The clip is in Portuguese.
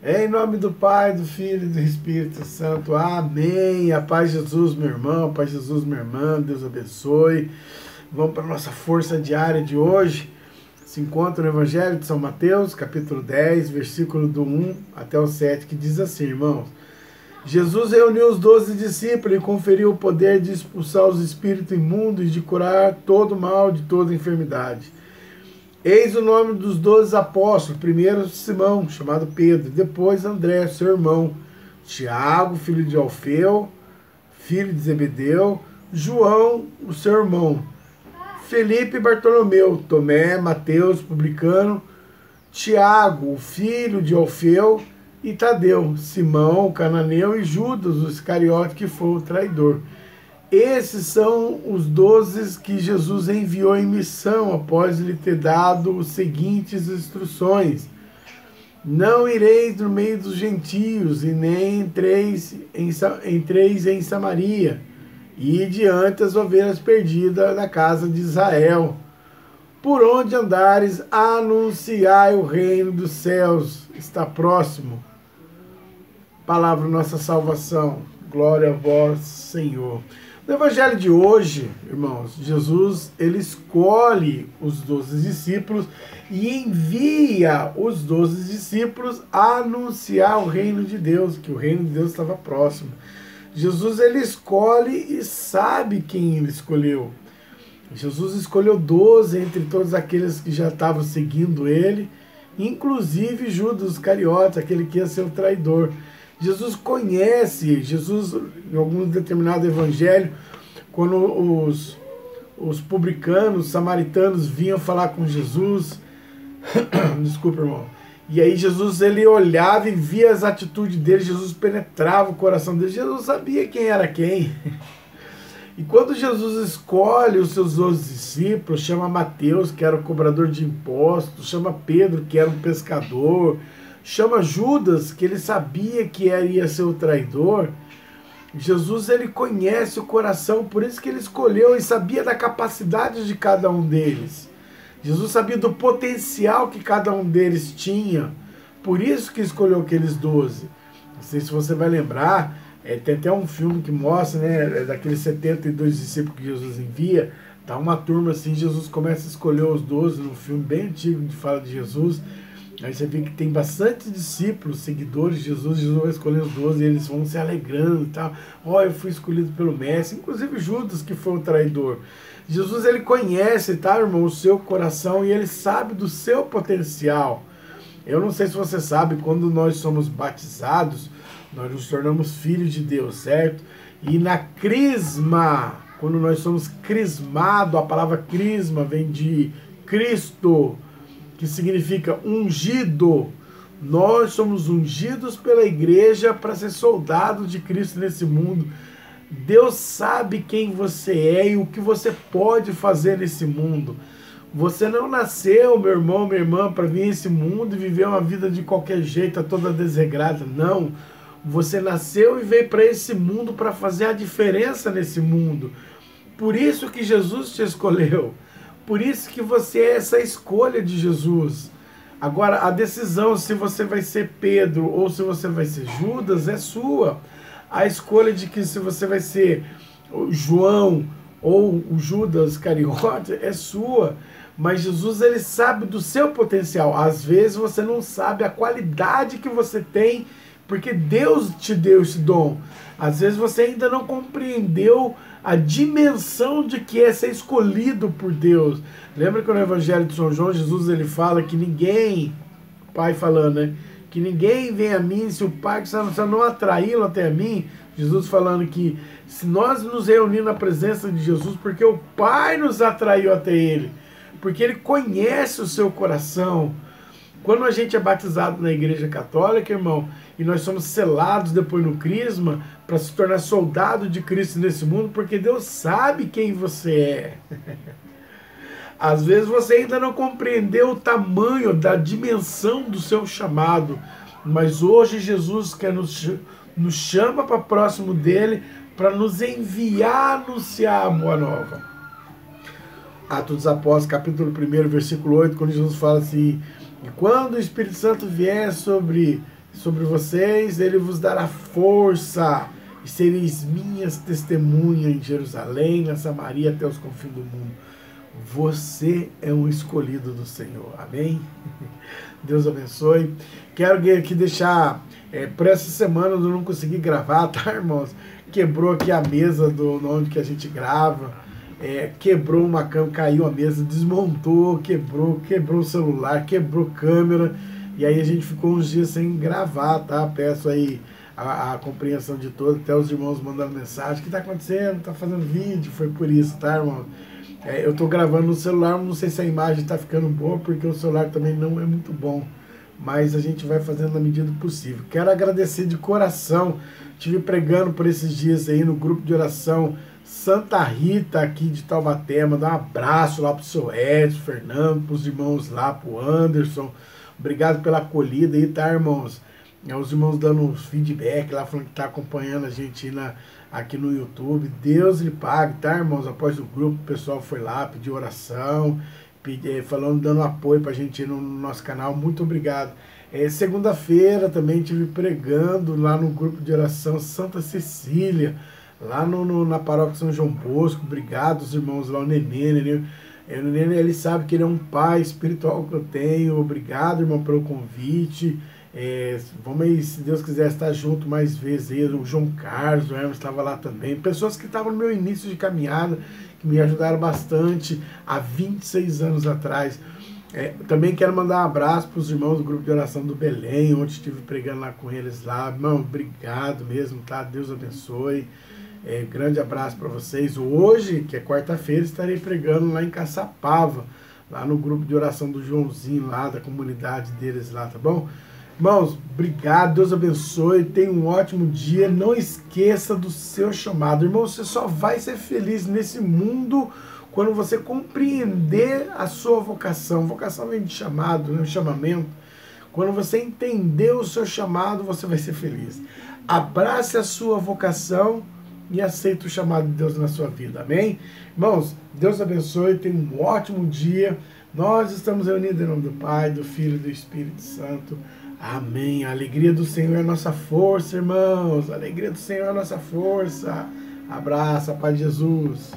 Em nome do Pai, do Filho e do Espírito Santo. Amém. A paz de Jesus, meu irmão. A paz de Jesus, minha irmã. Deus abençoe. Vamos para a nossa força diária de hoje. Se encontra no Evangelho de São Mateus, capítulo 10, versículo do 1 até o 7, que diz assim, irmãos. Jesus reuniu os 12 discípulos e conferiu o poder de expulsar os espíritos imundos e de curar todo mal, de toda enfermidade. Eis o nome dos 12 apóstolos, primeiro Simão, chamado Pedro, depois André, seu irmão, Tiago, filho de Alfeu, filho de Zebedeu, João, o seu irmão, Felipe e Bartolomeu, Tomé, Mateus, publicano, Tiago, o filho de Alfeu, e Tadeu, Simão, o cananeu, e Judas, o Iscariote, que foi o traidor. Esses são os 12 que Jesus enviou em missão, após lhe ter dado as seguintes instruções. Não ireis no meio dos gentios, e nem entreis em Samaria, e diante as ovelhas perdidas da casa de Israel. Por onde andares, anunciai o reino dos céus, está próximo. Palavra nossa salvação, glória a vós, Senhor. No Evangelho de hoje, irmãos, Jesus, ele escolhe os 12 discípulos e envia os 12 discípulos a anunciar o reino de Deus, que o reino de Deus estava próximo. Jesus, ele escolhe e sabe quem ele escolheu. Jesus escolheu 12 entre todos aqueles que já estavam seguindo ele, inclusive Judas Iscariote, aquele que ia ser o traidor. Jesus conhece, Jesus, em algum determinado evangelho, quando os publicanos, os samaritanos vinham falar com Jesus, desculpa, irmão, e aí Jesus, ele olhava e via as atitudes dele, Jesus penetrava o coração dele, Jesus sabia quem era quem. E quando Jesus escolhe os seus 12 discípulos, chama Mateus, que era o cobrador de impostos, chama Pedro, que era um pescador, chama Judas, que ele sabia que ia ser o traidor. Jesus, ele conhece o coração, por isso que ele escolheu e sabia da capacidade de cada um deles. Jesus sabia do potencial que cada um deles tinha, por isso que escolheu aqueles 12. Não sei se você vai lembrar, tem até um filme que mostra, né, daqueles 72 discípulos que Jesus envia, tá uma turma assim, Jesus começa a escolher os 12, num filme bem antigo que fala de Jesus. Aí você vê que tem bastante discípulos, seguidores de Jesus, Jesus vai escolher os 12 e eles vão se alegrando e tal. Ó, eu fui escolhido pelo Mestre, inclusive Judas, que foi o traidor. Jesus, ele conhece, tá, irmão, o seu coração e ele sabe do seu potencial. Eu não sei se você sabe, quando nós somos batizados, nós nos tornamos filhos de Deus, certo? E na crisma, quando nós somos crismados, a palavra crisma vem de Cristo, que significa ungido. Nós somos ungidos pela igreja para ser soldados de Cristo nesse mundo. Deus sabe quem você é e o que você pode fazer nesse mundo. Você não nasceu, meu irmão, minha irmã, para vir nesse mundo e viver uma vida de qualquer jeito, toda desregrada. Não. Você nasceu e veio para esse mundo para fazer a diferença nesse mundo. Por isso que Jesus te escolheu. Por isso que você é essa escolha de Jesus. Agora, a decisão se você vai ser Pedro ou se você vai ser Judas é sua. A escolha de que se você vai ser João ou o Judas Iscariote é sua. Mas Jesus, ele sabe do seu potencial. Às vezes você não sabe a qualidade que você tem, porque Deus te deu esse dom. Às vezes você ainda não compreendeu a dimensão de que é ser escolhido por Deus. Lembra que no Evangelho de São João, Jesus, ele fala que ninguém, o Pai falando, né? Que ninguém vem a mim se o Pai que está no céu não atraí-lo até a mim. Jesus falando que se nós nos reunirmos na presença de Jesus, porque o Pai nos atraiu até Ele, porque Ele conhece o seu coração. Quando a gente é batizado na Igreja Católica, irmão, e nós somos selados depois no crisma para se tornar soldado de Cristo nesse mundo, porque Deus sabe quem você é. Às vezes você ainda não compreendeu o tamanho da dimensão do seu chamado, mas hoje Jesus quer nos chama para próximo dele para nos enviar a anunciar a boa nova. Atos dos Apóstolos, capítulo 1, versículo 8, quando Jesus fala assim: e quando o Espírito Santo vier sobre sobre vocês, ele vos dará força, e sereis minhas testemunhas em Jerusalém, na Samaria, até os confins do mundo. Você é um escolhido do Senhor, amém? Deus abençoe. Quero aqui deixar, por essa semana eu não consegui gravar, tá, irmãos? Quebrou aqui a mesa onde que a gente grava, quebrou uma câmera, caiu a mesa, desmontou, quebrou o celular, quebrou câmera, e aí a gente ficou uns dias sem gravar, tá? Peço aí a compreensão de todos, até os irmãos mandando mensagem, o que está acontecendo, está fazendo vídeo, foi por isso, tá, irmão? Eu estou gravando no celular, não sei se a imagem está ficando boa, porque o celular também não é muito bom, mas a gente vai fazendo na medida do possível. Quero agradecer de coração, estive pregando por esses dias aí no grupo de oração Santa Rita aqui de Taubaté, mandar um abraço lá pro seu Edson, Fernando, pros irmãos lá, pro Anderson, obrigado pela acolhida aí, tá, irmãos? Os irmãos dando uns feedback lá, falando que tá acompanhando a gente aqui no YouTube. Deus lhe pague, tá, irmãos? Após o grupo, o pessoal foi lá, pediu oração, falando, dando apoio pra gente no nosso canal. Muito obrigado. Segunda-feira também estive pregando lá no grupo de oração Santa Cecília, lá na paróquia São João Bosco. Obrigado, os irmãos lá, o Nenê. O Nenê, ele sabe que ele é um pai espiritual que eu tenho. Obrigado, irmão, pelo convite. Vamos aí, se Deus quiser, estar junto mais vezes aí. O João Carlos, o Hermes estava lá também. Pessoas que estavam no meu início de caminhada, que me ajudaram bastante há 26 anos atrás. Também quero mandar um abraço para os irmãos do grupo de oração do Belém, onde estive pregando lá com eles lá. Irmão, obrigado mesmo, tá? Deus abençoe. Grande abraço para vocês. Hoje, que é quarta-feira, estarei pregando lá em Caçapava, lá no grupo de oração do Joãozinho, lá da comunidade deles lá, tá bom? Irmãos, obrigado, Deus abençoe, tenha um ótimo dia, não esqueça do seu chamado. Irmão, você só vai ser feliz nesse mundo quando você compreender a sua vocação. Vocação vem de chamado, né? Chamamento. Quando você entender o seu chamado, você vai ser feliz. Abrace a sua vocação e aceite o chamado de Deus na sua vida, amém? Irmãos, Deus abençoe, tenha um ótimo dia. Nós estamos reunidos em nome do Pai, do Filho e do Espírito Santo. Amém. A alegria do Senhor é a nossa força, irmãos. A alegria do Senhor é a nossa força. Abraço, a paz de Jesus.